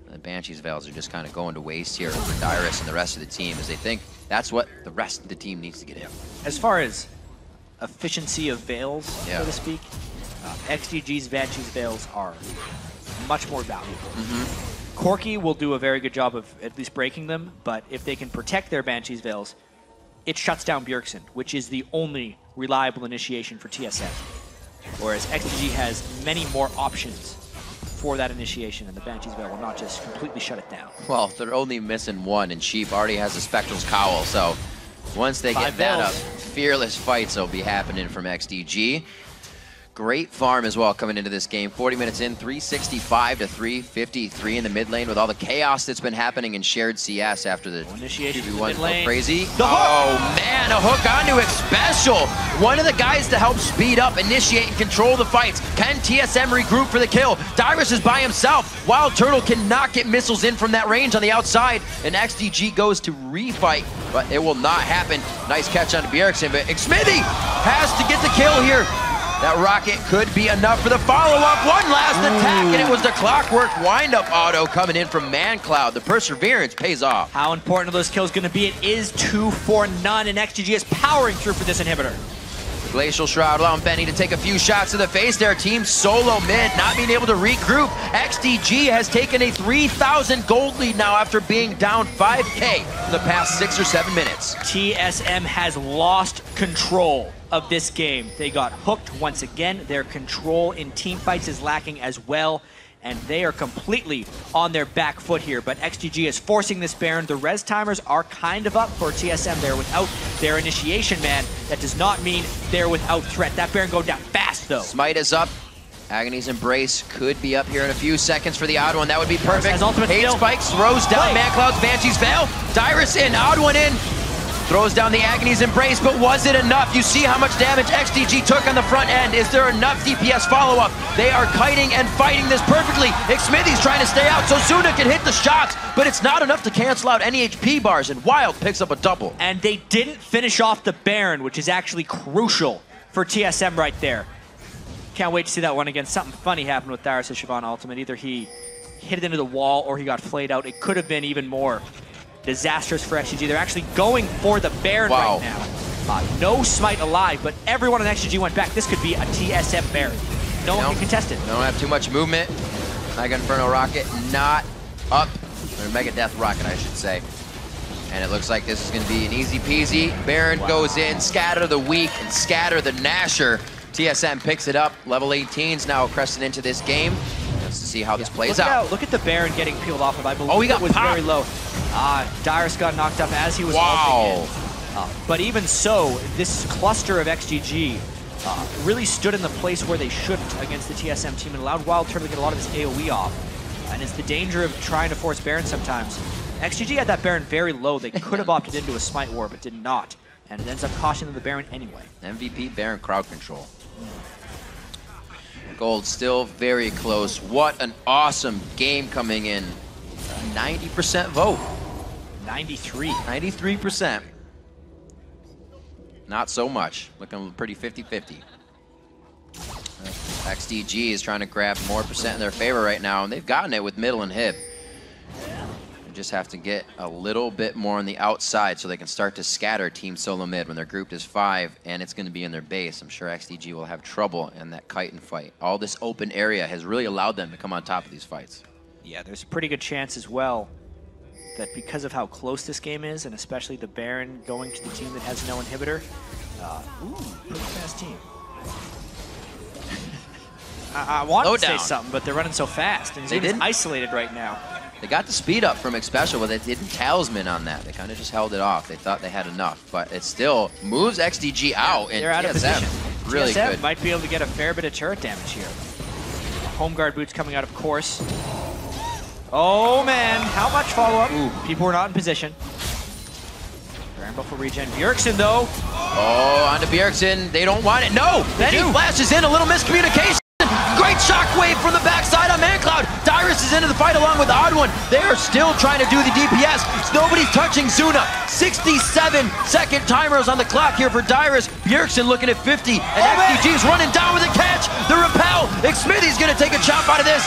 The Banshee's Veils are just kind of going to waste here for Dyrus and the rest of the team, as they think that's what the rest of the team needs to get in. As far as efficiency of Veils, so to speak, XDG's Banshee's Veils are much more valuable. Corki will do a very good job of at least breaking them, but if they can protect their Banshee's Veils, it shuts down Bjergsen, which is the only reliable initiation for TSM. Whereas XDG has many more options for that initiation, and the Banshee's Veil will not just completely shut it down. Well, they're only missing one, and Sheep already has a Spectral's Cowl, so once they get that up, fearless fights will be happening from XDG. Great farm as well coming into this game. 40 minutes in, 365 to 353 in the mid lane with all the chaos that's been happening in shared CS after the initiation 2v1 go crazy. The hook! Oh man, a hook onto Xpecial. One of the guys to help speed up, initiate, and control the fights. Can TSM regroup for the kill? Dyrus is by himself. Wild Turtle cannot get missiles in from that range on the outside, and XDG goes to refight, but it will not happen. Nice catch on Bjergsen, but Xmithy has to get the kill here. That rocket could be enough for the follow-up. One last attack, and it was the Clockwork wind-up auto coming in from ManCloud. The perseverance pays off. How important are those kills going to be? It is 2 for none, and XDG is powering through for this inhibitor. Glacial Shroud allowing Benny to take a few shots to the face there. Team solo mid, not being able to regroup. XDG has taken a 3,000 gold lead now after being down 5K in the past 6 or 7 minutes. TSM has lost control of this game. They got hooked once again. Their control in team fights is lacking as well, and they are completely on their back foot here. But XDG is forcing this Baron. The res timers are kind of up for TSM. They're without their initiation man. That does not mean they're without threat. That Baron going down fast, though. Smite is up. Agony's Embrace could be up here in a few seconds for the Odd One. That would be perfect. Hate Spikes throws down ManCloud's Banshee's Veil. Dyrus in, Odd One in. Throws down the Agony's Embrace, but was it enough? You see how much damage XDG took on the front end. Is there enough DPS follow-up? They are kiting and fighting this perfectly. Xmithy's trying to stay out so Zuna can hit the shots, but it's not enough to cancel out any HP bars, and Wild picks up a double. And they didn't finish off the Baron, which is actually crucial for TSM right there. Can't wait to see that one again. Something funny happened with Dyrus' Siobhan ultimate. Either he hit it into the wall or he got flayed out. It could have been even more disastrous for XDG. They're actually going for the Baron right now. No Smite alive, but everyone on XDG went back. This could be a TSM Baron. No one can contest it. They don't have too much movement. Mega Inferno Rocket not up. Or Mega Death Rocket, I should say. And it looks like this is going to be an easy peasy. Baron goes in, scatter the weak, and scatter the Nasher. TSM picks it up. Level 18's now crested into this game. Let's see how this plays out. Look at the Baron getting peeled off of. I believe he got it was popped. very low. Dyrus got knocked up as he was ulting in. But even so, this cluster of XGG really stood in the place where they shouldn't against the TSM team and allowed Wild Turtle to get a lot of his AoE off. And it's the danger of trying to force Baron sometimes. XGG had that Baron very low. They could have opted into a Smite War, but did not. And it ends up costing them the Baron anyway. MVP Baron crowd control. Gold still very close. What an awesome game coming in. 90% vote. 93%. Not so much. Looking pretty 50-50. XDG is trying to grab more percent in their favor right now, and they've gotten it with middle and hip. They just have to get a little bit more on the outside so they can start to scatter Team Solo Mid when they're grouped as 5, and it's going to be in their base. I'm sure XDG will have trouble in that kite and fight. All this open area has really allowed them to come on top of these fights. Yeah, there's a pretty good chance as well that because of how close this game is, and especially the Baron going to the team that has no inhibitor, pretty fast team. I wanted to say something, but they're running so fast, and he's isolated right now. They got the speed up from Xpecial, but they didn't talisman on that. They kind of just held it off. They thought they had enough, but it still moves XDG out. They're out of position. Really TSM good. Might be able to get a fair bit of turret damage here. Home guard boots coming out, of course. Oh man, how much follow-up? People were not in position. Baron buff will regen. Bjergsen though. Oh, onto Bjergsen. They don't want it. No! Then he flashes in, a little miscommunication. Great shockwave from the backside on ManCloud. Dyrus is into the fight along with Odd One. They are still trying to do the DPS. Nobody's touching Zuna. 67-second timers on the clock here for Dyrus. Bjergsen looking at 50, and XDG's running down with a catch. the repel. Smithy's gonna take a chop out of this.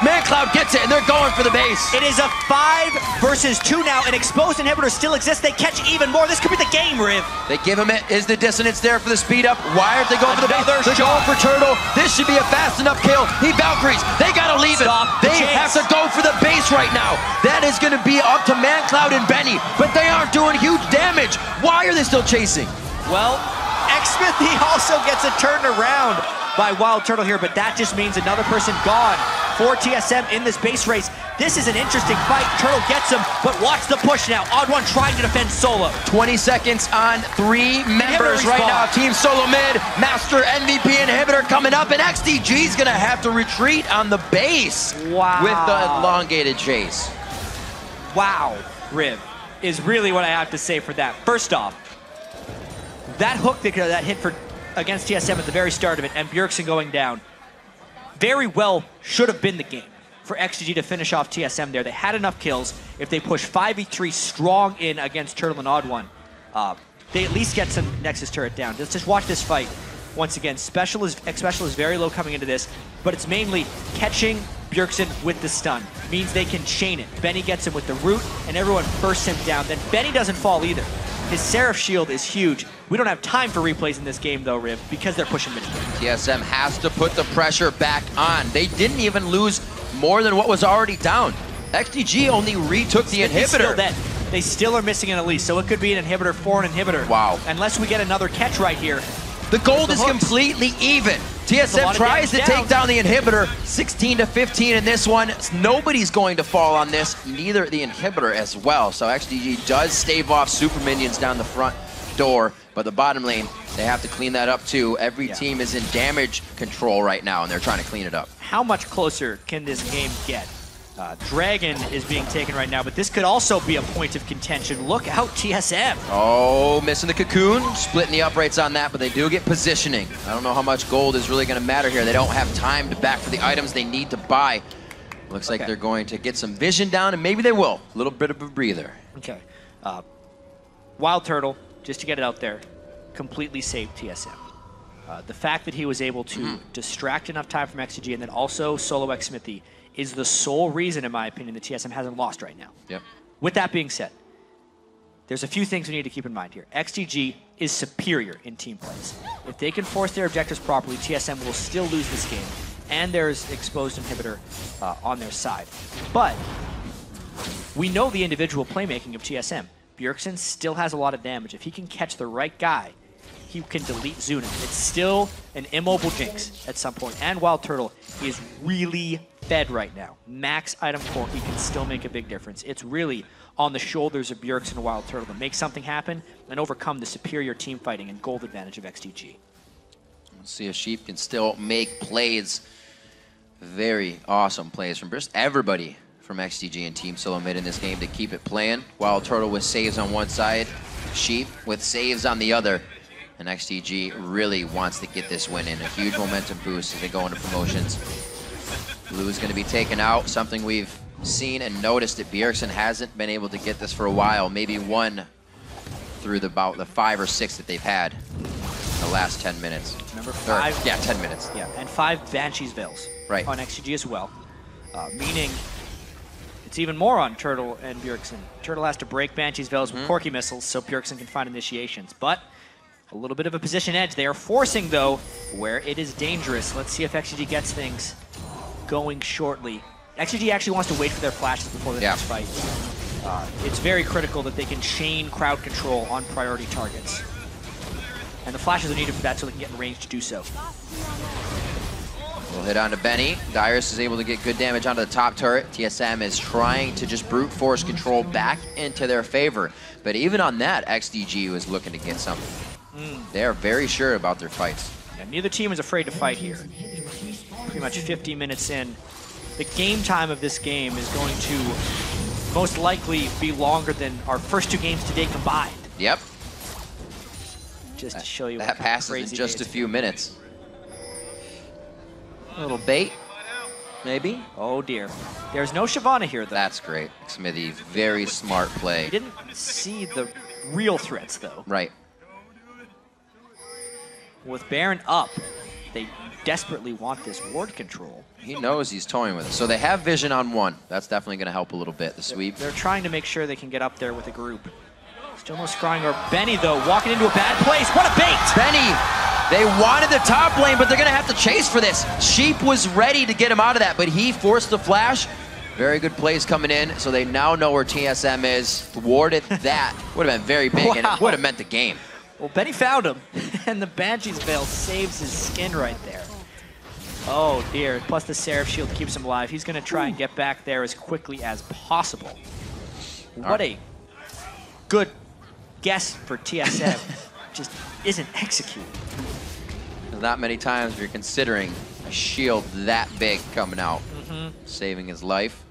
ManCloud gets it, and they're going for the base. It is a 5 versus 2 now, and exposed inhibitor still exists. They catch even more. This could be the game, Riv. They give him it. Is the dissonance there for the speed up? Why aren't they going for the base? They're going for Turtle. This should be a fast enough kill. He Valkyries. They gotta leave it. They have to go for the base right now. That is gonna be up to ManCloud and Benny, but they aren't doing huge damage. Why are they still chasing? Well, Smithy also gets it turned around by Wild Turtle here, but that just means another person gone for TSM in this base race. This is an interesting fight. Turtle gets him, but watch the push now. Odd1 trying to defend solo. 20 seconds on 3 members right now. Team Solo mid, Master MVP inhibitor coming up, and XDG's gonna have to retreat on the base. Wow. With the elongated chase. Wow, Riv, is really what I have to say for that. First off, that hook that hit against TSM at the very start of it, and Bjergsen going down, very well should have been the game for XDG to finish off TSM there. They had enough kills. If they push 5v3 strong in against Turtle and Odd1, they at least get some Nexus turret down. Let's just watch this fight. Once again, Special is very low coming into this, but it's mainly catching Bjergsen with the stun. Means they can chain it. Benny gets him with the root, and everyone bursts him down. Then Benny doesn't fall either. His Seraph shield is huge. We don't have time for replays in this game though, Riv, because they're pushing mid. TSM has to put the pressure back on. They didn't even lose more than what was already down. XDG only retook the inhibitor. Still dead. They still are missing an Elise, so it could be an inhibitor for an inhibitor. Wow. Unless we get another catch right here. The gold is completely even. TSM tries to take down the inhibitor, 16 to 15 in this one. Nobody's going to fall on this, neither the inhibitor as well. So XDG does stave off super minions down the front door, but the bottom lane, they have to clean that up too. Every team is in damage control right now, and they're trying to clean it up. How much closer can this game get? Dragon is being taken right now, but this could also be a point of contention. Look out, TSM. Oh, missing the cocoon, splitting the uprights on that, but they do get positioning. I don't know how much gold is really going to matter here. They don't have time to back for the items they need to buy. Looks like they're going to get some vision down, and maybe they will. A little bit of a breather. Okay. Wild Turtle, just to get it out there, completely saved TSM. The fact that he was able to distract enough time from XDG and then also solo X Smithy is the sole reason, in my opinion, that TSM hasn't lost right now. Yep. With that being said, there's a few things we need to keep in mind here. XDG is superior in team plays. If they can force their objectives properly, TSM will still lose this game, and there's exposed inhibitor on their side. But we know the individual playmaking of TSM. Bjergsen still has a lot of damage. If he can catch the right guy, he can delete Zunin. It's still an immobile Jinx at some point. And Wild Turtle is really fed right now. Max item core, he can still make a big difference. It's really on the shoulders of Bjergsen and Wild Turtle to make something happen and overcome the superior team fighting and gold advantage of XDG. Let's see if Sheep can still make plays. Very awesome plays from just everybody from XDG and Team Solo mid in this game to keep it playing. Wild Turtle with saves on one side, Sheep with saves on the other. And XDG really wants to get this win in. A huge momentum boost as they go into promotions. Blue is going to be taken out, something we've seen and noticed that Bjergsen hasn't been able to get this for a while. Maybe one through about the 5 or 6 that they've had in the last 10 minutes. Number 5. Yeah, 10 minutes. Yeah, and 5 Banshee's Veils on XDG as well. Meaning it's even more on Turtle and Bjergsen. Turtle has to break Banshee's Veils with Corki missiles so Bjergsen can find initiations. But a little bit of a position edge. They are forcing, though, where it is dangerous. Let's see if XDG gets things going shortly. XDG actually wants to wait for their flashes before the next fight. It's very critical that they can chain crowd control on priority targets. And the flashes are needed for that so they can get in range to do so. We'll hit on to Benny. Dyrus is able to get good damage onto the top turret. TSM is trying to just brute force control back into their favor. But even on that, XDG was looking to get something. They are very sure about their fights. Yeah, neither team is afraid to fight here. Pretty much 50 minutes in. The game time of this game is going to most likely be longer than our first 2 games today combined. Yep. Just to show you that passes in just a few minutes. A little bait, maybe? Oh dear. There's no Shyvana here, though. That's great. Smithy, very smart play. He didn't see the real threats, though. Right. With Baron up, they desperately want this ward control. He knows he's toying with it. So they have vision on one. That's definitely going to help a little bit, the sweep. They're trying to make sure they can get up there with a group. Still no scrying. Or Benny, though, walking into a bad place. What a bait! Benny, they wanted the top lane, but they're going to have to chase for this. Sheep was ready to get him out of that, but he forced the flash. Very good plays coming in, so they now know where TSM is. Thwarted that. Would have been very big, and it would have meant the game. Well, Benny found him, and the Banshee's Veil saves his skin right there. Oh, dear. Plus the Seraph Shield keeps him alive. He's going to try and get back there as quickly as possible. What a good guess for TSM. Just isn't executed. Not many times if you're considering a shield that big coming out, saving his life.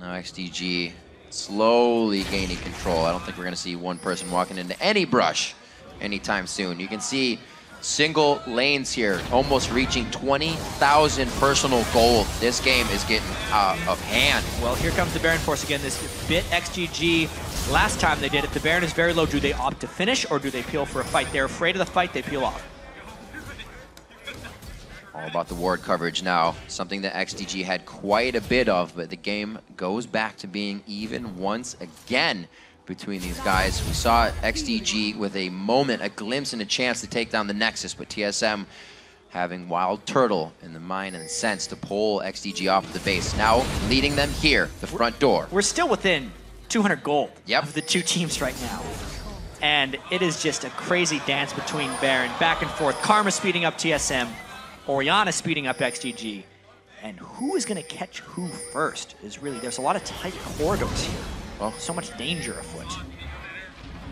Now XDG slowly gaining control. I don't think we're going to see one person walking into any brush anytime soon. You can see single lanes here, almost reaching 20,000 personal gold. This game is getting out of hand. Well, here comes the Baron Force again. This bit XGG. Last time they did it, the Baron is very low. Do they opt to finish or do they peel for a fight? They're afraid of the fight, they peel off. All about the ward coverage now. Something that XDG had quite a bit of, but the game goes back to being even once again between these guys. We saw XDG with a moment, a glimpse, and a chance to take down the Nexus, but TSM having Wild Turtle in the mind and sense to pull XDG off of the base. Now leading them here, the front door. We're still within 200 gold Yep. of the two teams right now. And it is just a crazy dance between Baron, back and forth. Karma speeding up TSM, Orianna speeding up XGG. And who is going to catch who first is really, there's a lot of tight corridors here. Well, so much danger afoot.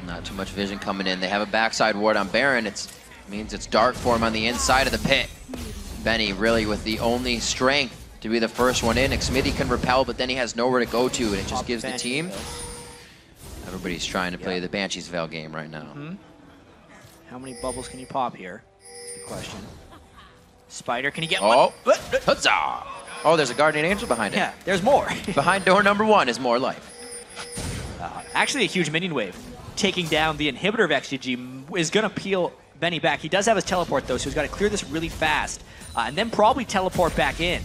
Not too much vision coming in. They have a backside ward on Baron. It means it's dark for him on the inside of the pit. Benny really with the only strength to be the first one in. Xmithy can repel, but then he has nowhere to go to, and it just gives the team. Everybody's trying to play the Banshee's Veil game right now. How many bubbles can you pop here? Is the question. Spider, can you get one? Huzzah! Oh, there's a Guardian Angel behind it. Yeah, there's more. Behind door number one is more life. Actually, a huge minion wave. Taking down the inhibitor of XGG is going to peel Benny back. He does have his teleport, though, so he's got to clear this really fast. And then probably teleport back in.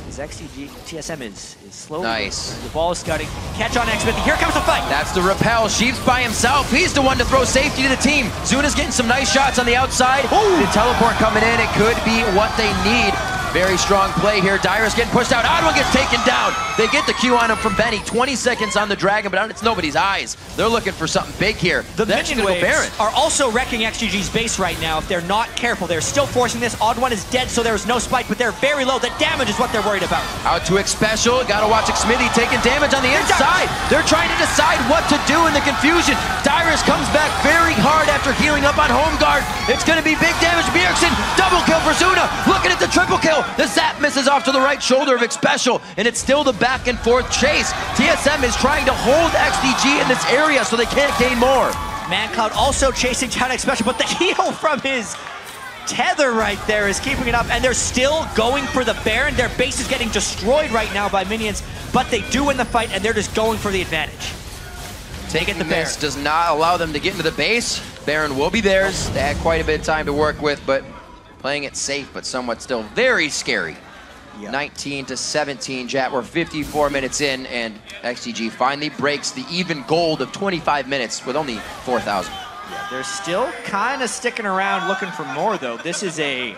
His XGG, TSM is slowly. Nice. The ball is scudding. Catch on Xmithy. Here comes the fight. That's the repel. Sheep's by himself. He's the one to throw safety to the team. Zuna's getting some nice shots on the outside. Ooh. The teleport coming in. It could be what they need. Very strong play here. Dyer's getting pushed out. Odd one gets taken down. They get the Q on him from Benny. 20 seconds on the Dragon, but it's nobody's eyes. They're looking for something big here. The minion waves are also wrecking XGG's base right now if they're not careful. They're still forcing this. Odd one is dead, so there's no spike, but they're very low. The damage is what they're worried about. Out to X-Special. Gotta watch Xmithy taking damage on the inside. They're trying to decide what to do in the confusion. Dyrus comes back very hard after healing up on home guard. It's gonna be big damage. Bjergsen, double kill for Zuna. Looking at the triple kill. The zap misses off to the right shoulder of X-Special, and it's still the back and forth chase. TSM is trying to hold XDG in this area so they can't gain more. ManCloud also chasing down X-Special, but the heal from his tether right there is keeping it up, and they're still going for the Baron. Their base is getting destroyed right now by minions, but they do win the fight, and they're just going for the advantage. Taking the Baron does not allow them to get into the base. Baron will be theirs. They had quite a bit of time to work with, but playing it safe, but somewhat still very scary. 19 to 17, Jat. We're 54 minutes in, and XDG finally breaks the even gold of 25 minutes with only 4,000. Yeah, they're still kind of sticking around looking for more, though. This is a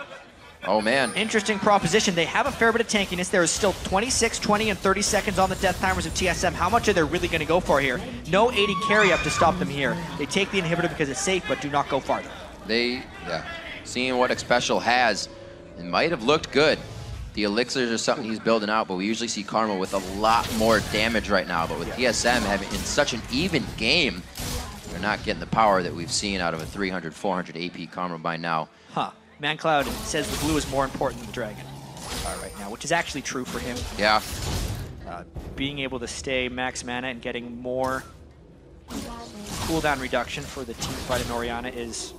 interesting proposition. They have a fair bit of tankiness. There is still 26, 20, and 30 seconds on the death timers of TSM. How much are they really going to go for here? No 80 carry up to stop them here. They take the inhibitor because it's safe, but do not go farther. Seeing what X-Special has, it might have looked good. The elixirs are something he's building out, but we usually see Karma with a lot more damage right now. But with TSM having in such an even game, they're not getting the power that we've seen out of a 300, 400 AP Karma by now. ManCloud says the blue is more important than the Dragon right now, which is actually true for him. Yeah. Being able to stay max mana and getting more cooldown reduction for the team fight in Orianna is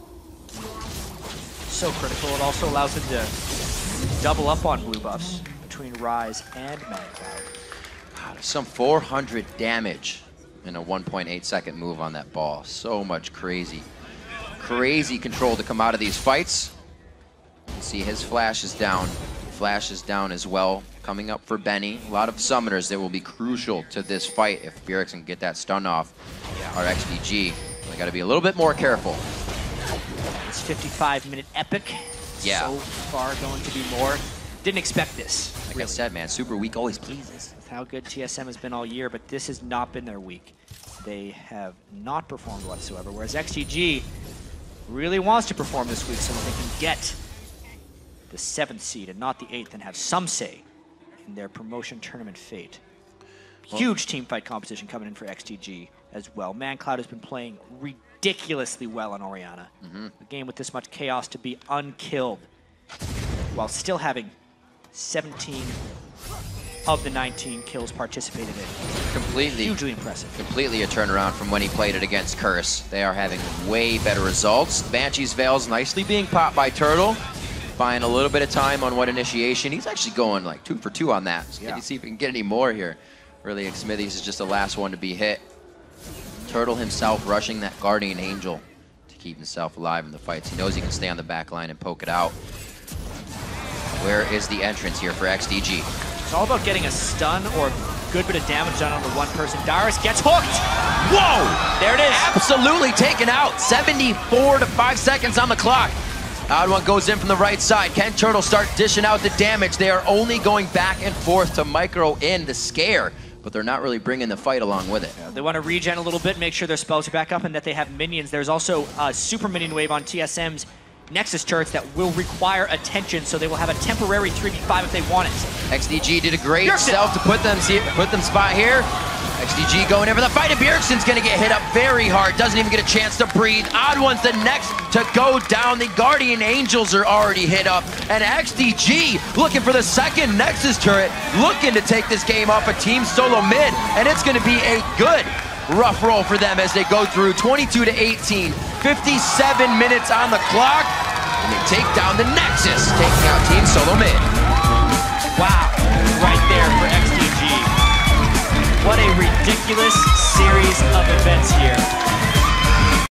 so critical. It also allows them to double up on blue buffs between Ryze and ManCloud. Some 400 damage in a 1.8 second move on that ball. So much crazy crazy control to come out of these fights. See, his flash is down. Flash is down as well. Coming up for Benny. A lot of summoners that will be crucial to this fight if Bjergsen can get that stun off. Our XDG, they got to be a little bit more careful. It's 55-minute epic. Yeah. So far going to be more. Didn't expect this. Like I said, man, super weak always pleases. With how good TSM has been all year, but this has not been their week. They have not performed whatsoever, whereas XDG really wants to perform this week so that they can get the 7th seed and not the 8th and have some say in their promotion tournament fate. Huge team fight competition coming in for XDG as well. ManCloud has been playing ridiculously well on Orianna. A game with this much chaos to be unkilled while still having 17 of the 19 kills participated in. Completely. Hugely impressive. Completely a turnaround from when he played it against Curse. They are having way better results. Banshee's Veil's nicely being popped by Turtle. Buying a little bit of time on one initiation. He's actually going like 2 for 2 on that. So can you see if we can get any more here? Really, Smithies is just the last one to be hit. Turtle himself rushing that Guardian Angel to keep himself alive in the fights. He knows he can stay on the back line and poke it out. Where is the entrance here for XDG? It's all about getting a stun or a good bit of damage done on the one person. Darius gets hooked. Whoa! There it is. Absolutely taken out. 74 to 5 seconds on the clock. Odd one goes in from the right side. Can Turtle start dishing out the damage? They are only going back and forth to micro in the scare, but they're not really bringing the fight along with it. Yeah, they want to regen a little bit, make sure their spells are back up and that they have minions. There's also a super minion wave on TSM's Nexus turrets that will require attention, so they will have a temporary 3v5 if they want it. XDG did a great self to put them spot here. XDG going in for the fight, and Bjergsen's gonna get hit up very hard. Doesn't even get a chance to breathe. Odd One's the next to go down. The Guardian Angels are already hit up. And XDG looking for the second Nexus turret, looking to take this game off a team solo mid. And it's gonna be a good rough roll for them as they go through 22 to 18. 57 minutes on the clock. And they take down the Nexus, taking out team solo mid. Wow, right there for XDG. What a ridiculous series of events here.